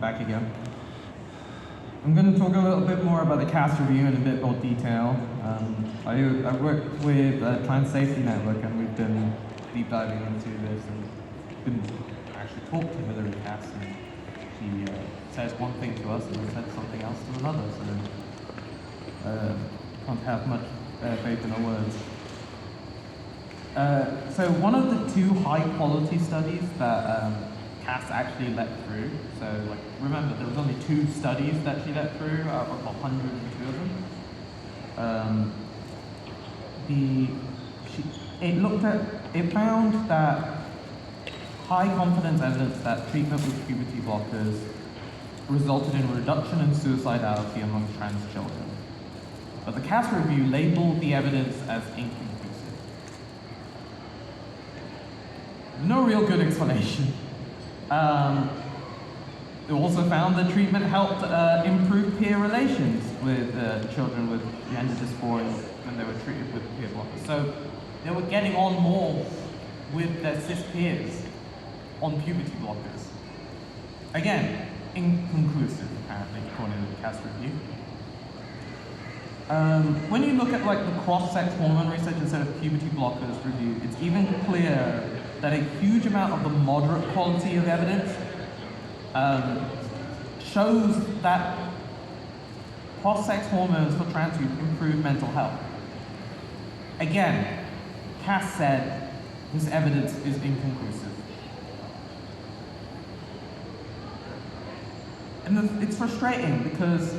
back again. I'm going to talk a little bit more about the CAS review in a bit more detail. I work with Trans Safety Network, and we've been deep diving into this and been actually talked to Hillary Cass, and she says one thing to us and then says something else to another, so can't have much faith in her words. So one of the two high-quality studies that Cass actually let through, so like remember there was only 2 studies that she let through out of 102 of them. It found that high confidence evidence that treatment with puberty blockers resulted in a reduction in suicidality among trans children. But the Cass review labeled the evidence as inconclusive. No real good explanation. It also found that treatment helped improve peer relations with children with gender dysphoria when they were treated with peer blockers. So they were getting on more with their cis peers on puberty blockers. Again, inconclusive, apparently, according to the Cass review. When you look at like the cross-sex hormone research instead of puberty blockers review, it's even clear that a huge amount of the moderate quality of evidence shows that cross-sex hormones for trans youth improve mental health. Again, Cass said this evidence is inconclusive. And it's frustrating because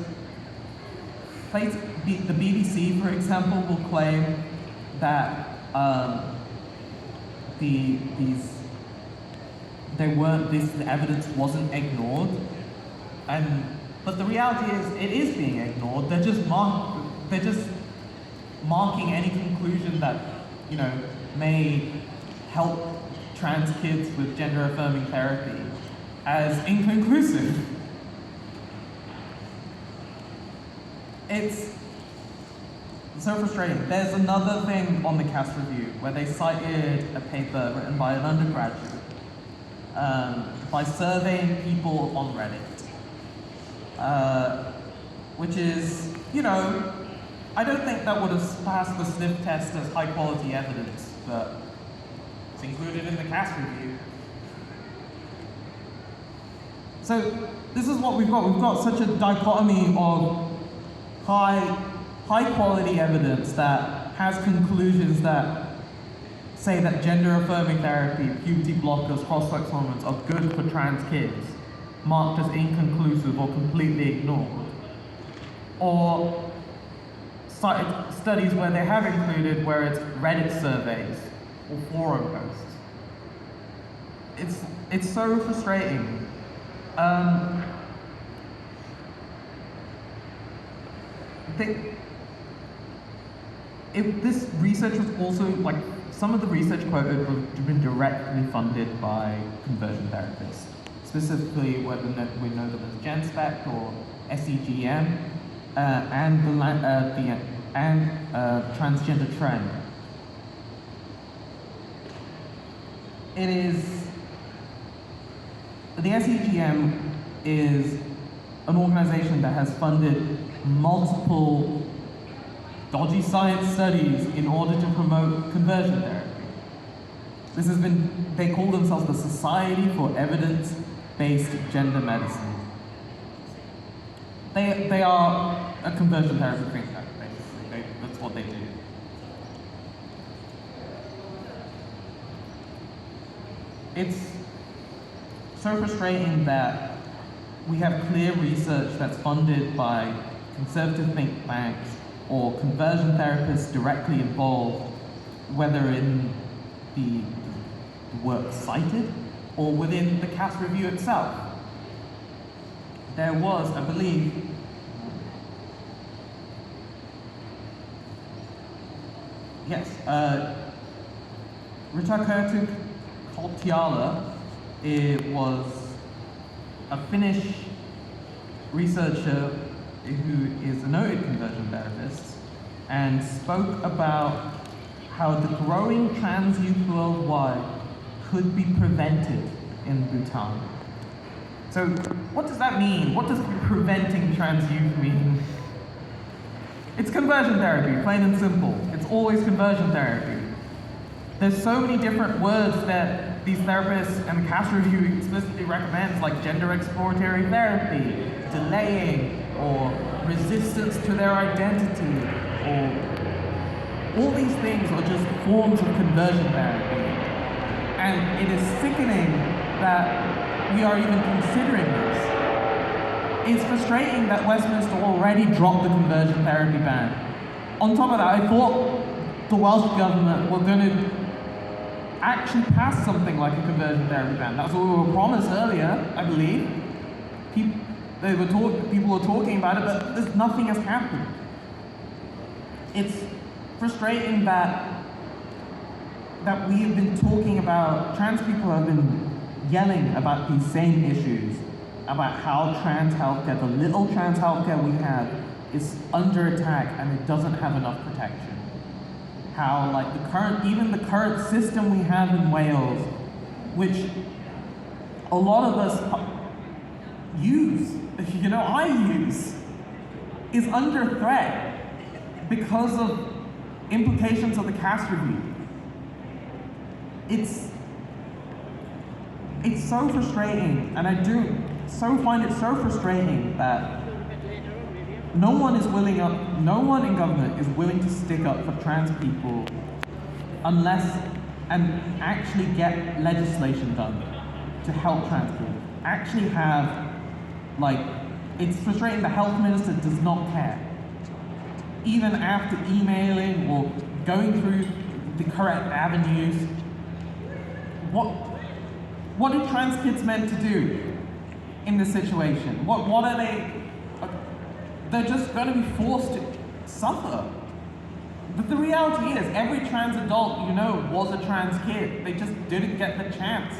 the BBC, for example, will claim that the evidence wasn't ignored, but the reality is it is being ignored. They're just marking any conclusion that may help trans kids with gender affirming therapy as inconclusive. It's so frustrating. There's another thing on the Cass review where they cited a paper written by an undergraduate by surveying people on Reddit, which is, I don't think that would have passed the sniff test as high quality evidence, but it's included in the Cass review. So this is what we've got. We've got such a dichotomy of high quality evidence that has conclusions that say that gender affirming therapy, puberty blockers, cross-sex hormones are good for trans kids, marked as inconclusive or completely ignored. Or studies where they have included where it's Reddit surveys or forum posts. It's so frustrating. This research was also, some of the research quoted have been directly funded by conversion therapists, specifically whether we know them as GenSpect or SEGM, and Transgender Trend. The SEGM is an organization that has funded multiple dodgy science studies in order to promote conversion therapy. They call themselves the Society for Evidence-Based Gender Medicine. They are a conversion therapy think tank, basically. That's what they do. It's so frustrating that we have clear research that's funded by conservative think tanks or conversion therapists directly involved, whether in the work cited or within the Cass review itself. There was, I believe, Ritakertu Koltiala was a Finnish researcher who is a noted conversion therapist and spoke about how the growing trans youth worldwide could be prevented in Bhutan. So what does that mean? What does preventing trans youth mean? It's conversion therapy, plain and simple. It's always conversion therapy. There's so many different words that these therapists and the cast review explicitly recommends, like gender exploratory therapy, delaying, or resistance to their identity, or all these things are just forms of conversion therapy. And it is sickening that we are even considering this. It's frustrating that Westminster already dropped the conversion therapy ban. On top of that, I thought the Welsh government were going to actually pass something like a conversion therapy ban. That's what we were promised earlier, I believe. People were talking about it, but nothing has happened. It's frustrating that we have been talking about, trans people have been yelling about these same issues, about how trans healthcare, the little trans healthcare we have, is under attack and it doesn't have enough protection. How even the current system we have in Wales, which a lot of us use, I use, is under threat because of implications of the cast review. It's so frustrating, and I do find it so frustrating that no one in government is willing to stick up for trans people and actually get legislation done to help trans people. Actually it's frustrating the health minister does not care. Even after emailing or going through the correct avenues, what are trans kids meant to do in this situation? What are they? They're just going to be forced to suffer. But the reality is, every trans adult was a trans kid. They just didn't get the chance.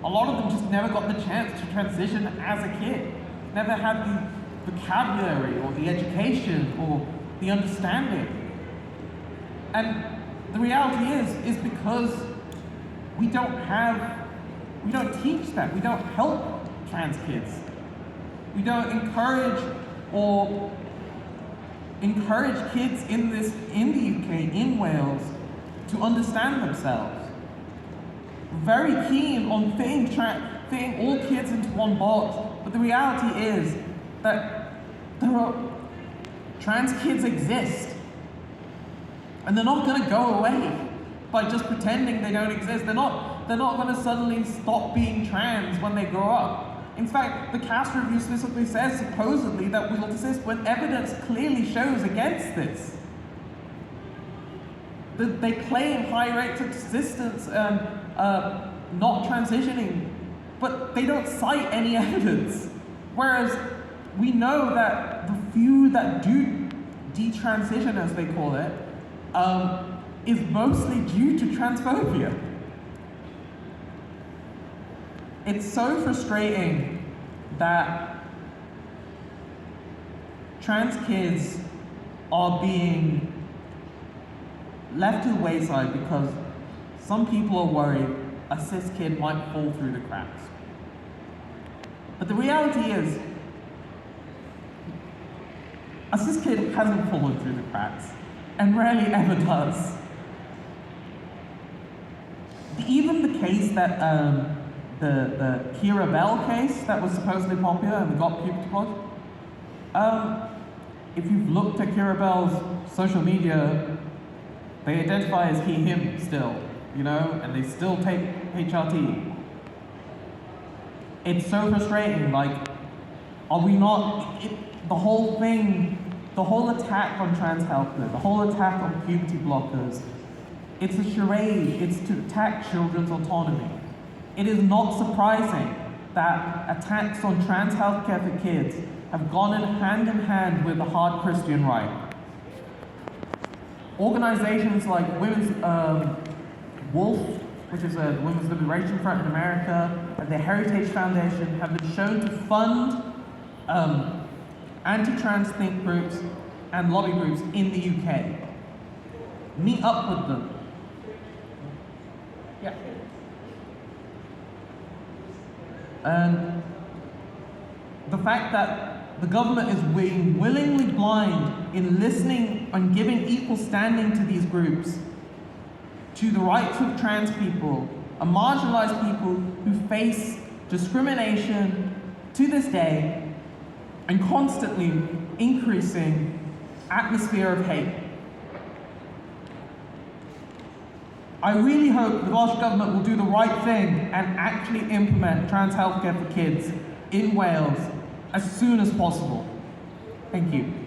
A lot of them just never got the chance to transition as a kid. Never had the vocabulary or the education or the understanding. And the reality is because we don't teach that. We don't help trans kids. We don't encourage kids in the UK, in Wales, to understand themselves. Very keen on fitting all kids into one box, but the reality is that trans kids exist, and they're not going to go away by just pretending they don't exist. They're not going to suddenly stop being trans when they grow up. In fact, the cast review specifically says, supposedly, that we will desist when evidence clearly shows against this. They claim high rates of desistance and not transitioning, but they don't cite any evidence. Whereas we know that the few that do detransition, as they call it, is mostly due to transphobia. It's so frustrating that trans kids are being left to the wayside because some people are worried a cis kid might fall through the cracks. But the reality is, a cis kid hasn't fallen through the cracks, and rarely ever does. Even the case that the Kira Bell case that was supposedly popular and got people to watch. If you've looked at Kira Bell's social media, they identify as he, him still, and they still take HRT. It's so frustrating, are we not, the whole attack on trans healthcare, the whole attack on puberty blockers, it's a charade, it's to attack children's autonomy. It is not surprising that attacks on trans healthcare for kids have gone hand in hand with the hard Christian right. Organizations like Women's Wolf, which is a women's liberation front in America, and the Heritage Foundation have been shown to fund anti-trans think groups and lobby groups in the UK. Meet up with them. Yeah. And the fact that the government is being willingly blind in listening and giving equal standing to these groups, to the rights of trans people and marginalized people who face discrimination to this day and constantly increasing atmosphere of hate. I really hope the Welsh Government will do the right thing and actually implement trans healthcare for kids in Wales as soon as possible. Thank you.